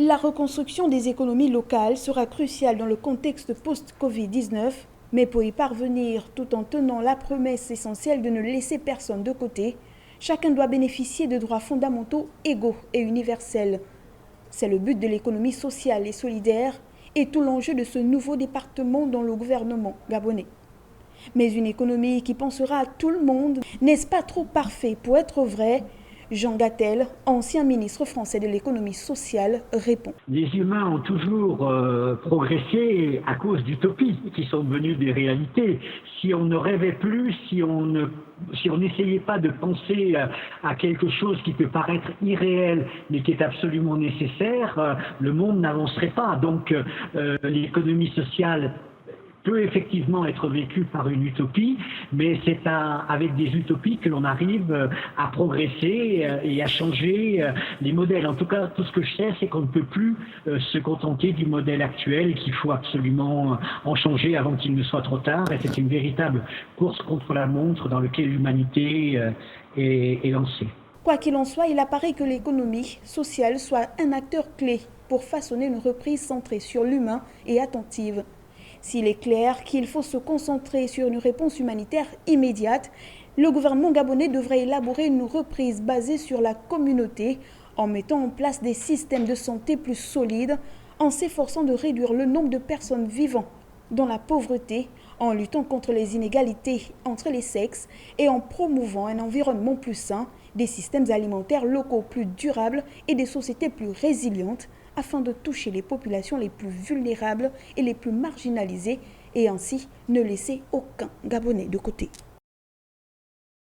La reconstruction des économies locales sera cruciale dans le contexte post-Covid-19, mais pour y parvenir, tout en tenant la promesse essentielle de ne laisser personne de côté, chacun doit bénéficier de droits fondamentaux égaux et universels. C'est le but de l'économie sociale et solidaire et tout l'enjeu de ce nouveau département dans le gouvernement gabonais. Mais une économie qui pensera à tout le monde, n'est-ce pas trop parfait pour être vrai? Jean Gattel, ancien ministre français de l'économie sociale, répond. Les humains ont toujours progressé à cause d'utopies qui sont devenues des réalités. Si on ne rêvait plus, si on n'essayait pas de penser à quelque chose qui peut paraître irréel mais qui est absolument nécessaire, le monde n'avancerait pas. Donc l'économie sociale peut effectivement être vécu par une utopie, mais c'est avec des utopies que l'on arrive à progresser et à changer les modèles. En tout cas, tout ce que je sais, c'est qu'on ne peut plus se contenter du modèle actuel et qu'il faut absolument en changer avant qu'il ne soit trop tard. Et c'est une véritable course contre la montre dans laquelle l'humanité est lancée. Quoi qu'il en soit, il apparaît que l'économie sociale soit un acteur clé pour façonner une reprise centrée sur l'humain et attentive. S'il est clair qu'il faut se concentrer sur une réponse humanitaire immédiate, le gouvernement gabonais devrait élaborer une reprise basée sur la communauté en mettant en place des systèmes de santé plus solides, en s'efforçant de réduire le nombre de personnes vivant dans la pauvreté, en luttant contre les inégalités entre les sexes et en promouvant un environnement plus sain, des systèmes alimentaires locaux plus durables et des sociétés plus résilientes, afin de toucher les populations les plus vulnérables et les plus marginalisées et ainsi ne laisser aucun Gabonais de côté.